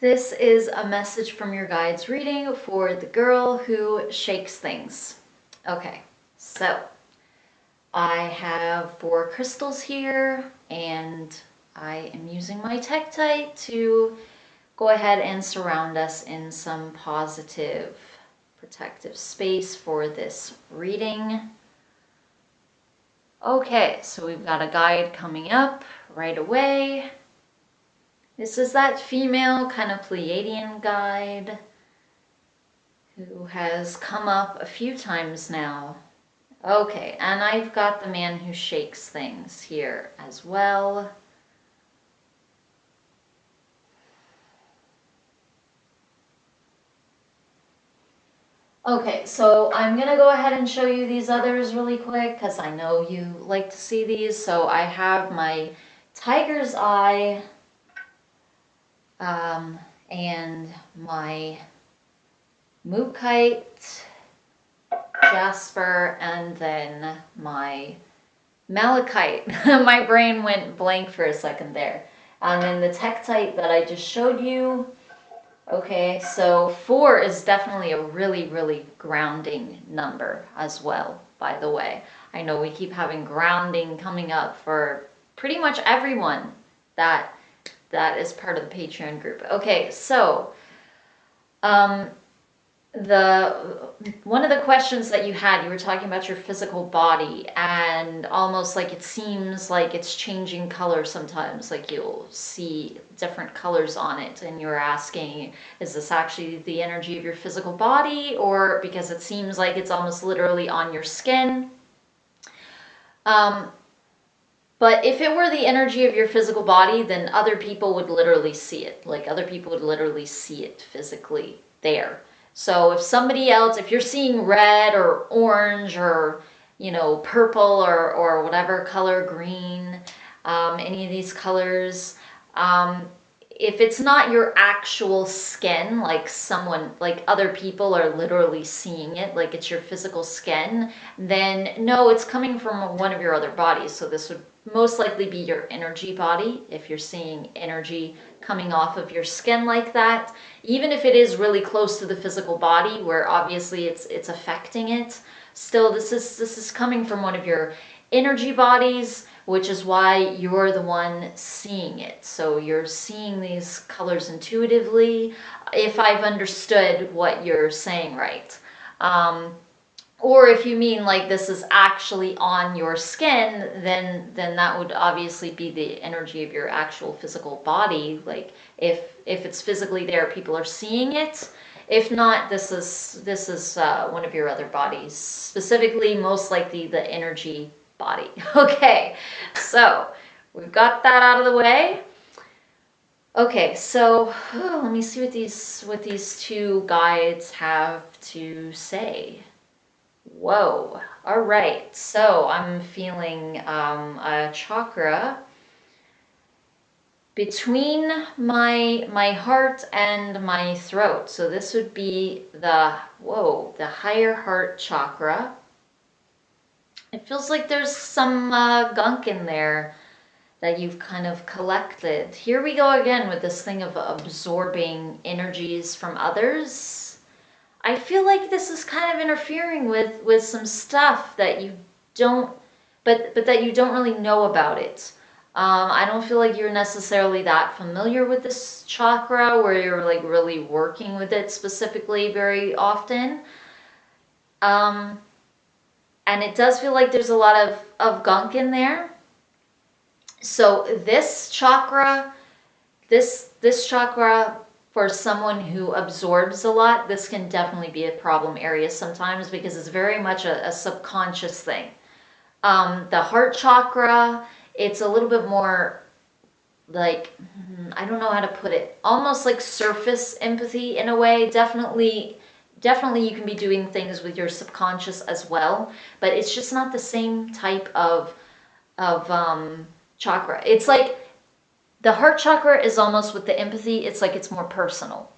This is a message from your guides reading for the girl who shakes things. Okay, so I have 4 crystals here and I am using my Tektite to go ahead and surround us in some positive, protective space for this reading. Okay, so we've got a guide coming up right away. This is that female kind of Pleiadian guide who has come up a few times now. Okay, and I've got the man who shakes things here as well. Okay, so I'm going to go ahead and show you these others really quick because I know you like to see these. So I have my tiger's eye and my Mookite, Jasper, and then my Malachite. My brain went blank for a second there. And then the Tektite that I just showed you. Okay, so 4 is definitely a really, really grounding number as well, by the way. I know we keep having grounding coming up for pretty much everyone that is part of the Patreon group. Okay, so one of the questions that you had, you were talking about your physical body and almost like it seems like it's changing color sometimes, like you'll see different colors on it, and you're asking, is this actually the energy of your physical body, or because it seems like it's almost literally on your skin? But if it were the energy of your physical body, then other people would literally see it. Like other people would literally see it physically there. So if somebody else, if you're seeing red or orange or, purple or whatever color, green, any of these colors, if it's not your actual skin, like other people are literally seeing it, like it's your physical skin, then no, it's coming from one of your other bodies. So this would most likely be your energy body if you're seeing energy coming off of your skin like that. Even if it is really close to the physical body where obviously it's affecting it, still this is coming from one of your energy bodies, which is why you're the one seeing it. So you're seeing these colors intuitively, if I've understood what you're saying right. Or if you mean like this is actually on your skin, then that would obviously be the energy of your actual physical body. Like if it's physically there, people are seeing it. If not, this is one of your other bodies, specifically most likely the energy body. Okay, so we've got that out of the way. Okay, so let me see what these 2 guides have to say. Whoa, all right, so I'm feeling a chakra between my heart and my throat. So this would be the higher heart chakra. It feels like there's some gunk in there that you've kind of collected. Here we go again with this thing of absorbing energies from others. I feel like this is kind of interfering with some stuff that you don't, but that you don't really know about it. I don't feel like you're necessarily that familiar with this chakra where you're like really working with it specifically very often. And it does feel like there's a lot of gunk in there. So this chakra, this chakra, for someone who absorbs a lot, this can definitely be a problem area sometimes because it's very much a subconscious thing. The heart chakra, it's a little bit more like, I don't know how to put it, almost like surface empathy in a way. Definitely you can be doing things with your subconscious as well, but it's just not the same type of chakra. It's like the heart chakra is almost with the empathy, it's like it's more personal.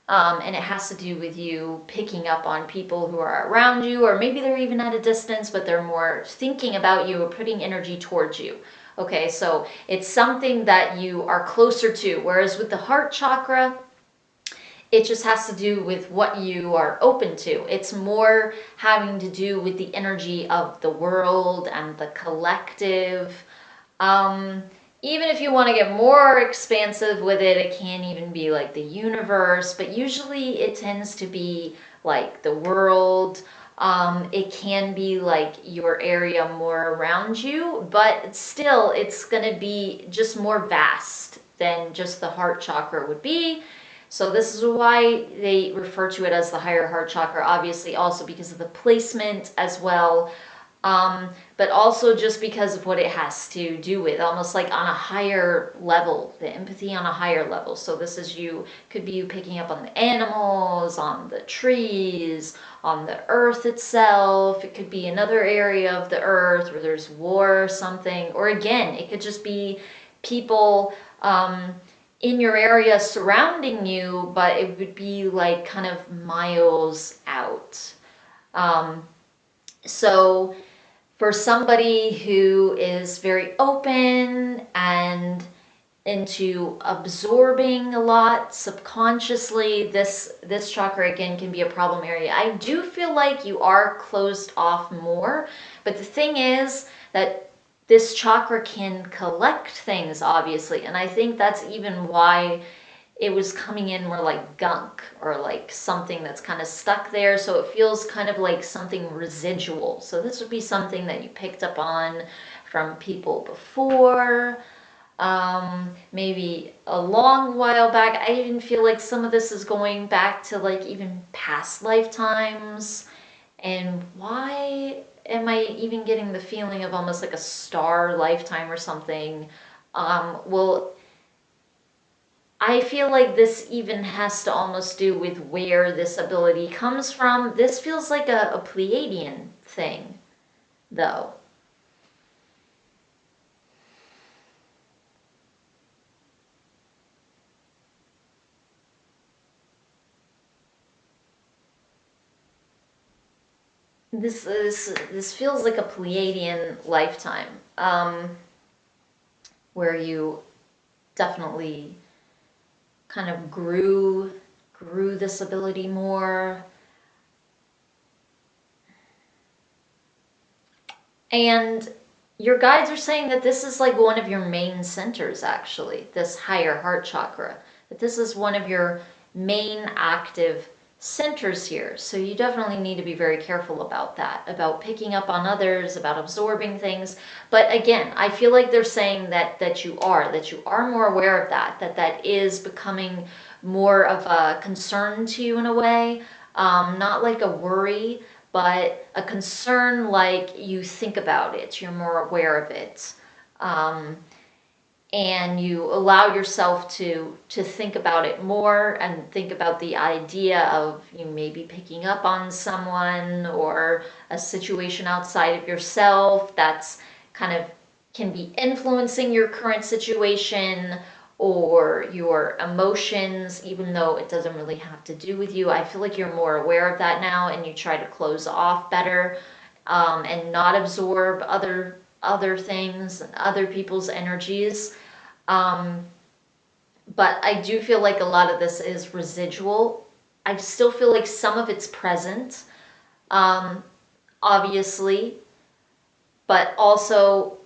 And it has to do with you picking up on people who are around you, or maybe they're even at a distance, but they're more thinking about you or putting energy towards you. Okay, so it's something that you are closer to. Whereas with the heart chakra, it just has to do with what you are open to. It's more having to do with the energy of the world and the collective. Um, Even if you want to get more expansive with it, it can even be like the universe, but usually it tends to be like the world. It can be like your area more around you, but still it's going to be just more vast than just the heart chakra would be. So this is why they refer to it as the higher heart chakra, obviously also because of the placement as well. But also just because of what it has to do with, almost like on a higher level, the empathy on a higher level. So this is you, could be you picking up on the animals, on the trees, on the earth itself. It could be another area of the earth where there's war or something. Or again, it could just be people in your area surrounding you, but it would be like kind of miles out. So for somebody who is very open and into absorbing a lot subconsciously, this chakra again can be a problem area. I do feel like you are closed off more, but the thing is that this chakra can collect things, obviously, and I think that's even why it was coming in more like gunk or like something that's kind of stuck there. So it feels kind of like something residual. So this would be something that you picked up on from people before, maybe a long while back. I even feel like some of this is going back to like even past lifetimes. And why am I even getting the feeling of almost like a star lifetime or something? Well, I feel like this even has to almost do with where this ability comes from. This feels like a Pleiadian thing, though. This feels like a Pleiadian lifetime, where you definitely kind of grew this ability more. And your guides are saying that this is like one of your main centers, actually, this higher heart chakra, that this is one of your main active centers here. So you definitely need to be very careful about that, about picking up on others, about absorbing things. But again, I feel like they're saying that you are more aware of that is becoming more of a concern to you in a way, not like a worry, but a concern, like you think about it, you're more aware of it. And you allow yourself to think about it more and think about the idea of you maybe picking up on someone or a situation outside of yourself that's kind of can be influencing your current situation or your emotions, even though it doesn't really have to do with you. I feel like you're more aware of that now and you try to close off better, and not absorb other things and other people's energies. Um, but I do feel like a lot of this is residual. I still feel like some of it's present, um, obviously, but also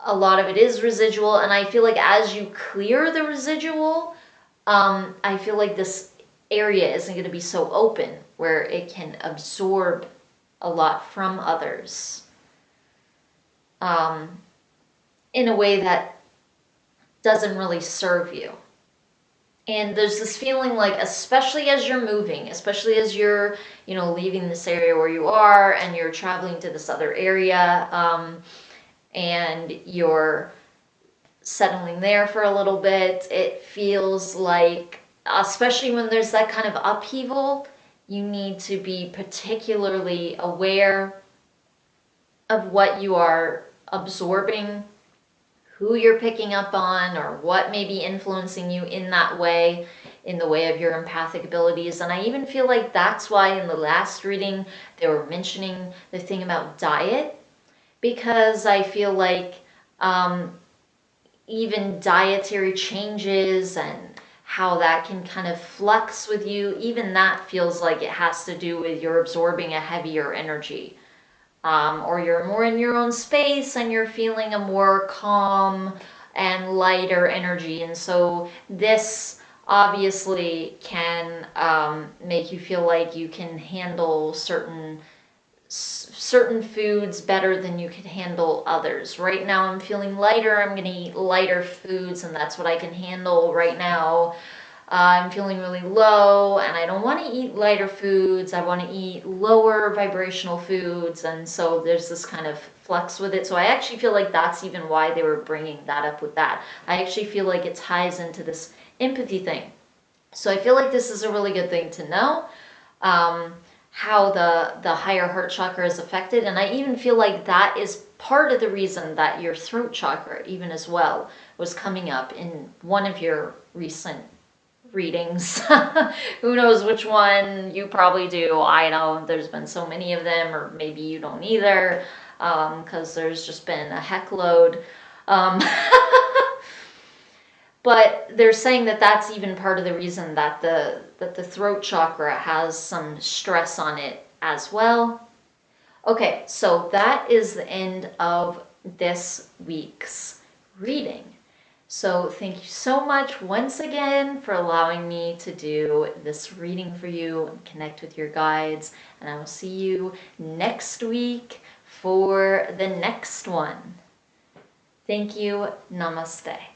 a lot of it is residual. And I feel like as you clear the residual, I feel like this area isn't going to be so open where it can absorb a lot from others, um, in a way that doesn't really serve you. And there's this feeling like, especially as you're moving, especially as you're, leaving this area where you are and you're traveling to this other area, and you're settling there for a little bit, it feels like, especially when there's that kind of upheaval, you need to be particularly aware of what you are absorbing, who you're picking up on, or what may be influencing you in that way, in the way of your empathic abilities. And I even feel like that's why in the last reading they were mentioning the thing about diet, because I feel like even dietary changes and how that can kind of flex with you. Even that feels like it has to do with you're absorbing a heavier energy. Or you're more in your own space and you're feeling a more calm and lighter energy. And so this obviously can make you feel like you can handle certain foods better than you could handle others. Right now I'm feeling lighter. I'm going to eat lighter foods, and that's what I can handle right now. I'm feeling really low and I don't want to eat lighter foods. I want to eat lower vibrational foods. And so there's this kind of flex with it. So I actually feel like that's even why they were bringing that up with that. I actually feel like it ties into this empathy thing. So I feel like this is a really good thing to know. How the higher heart chakra is affected. And I even feel like that is part of the reason that your throat chakra, even as well, was coming up in one of your recent readings. Who knows which one? You probably do. I know there's been so many of them, or maybe you don't either, because there's just been a heck load. But they're saying that that's even part of the reason that the throat chakra has some stress on it as well. Okay, so that is the end of this week's reading. So thank you so much once again for allowing me to do this reading for you and connect with your guides. And I will see you next week for the next one. Thank you. Namaste.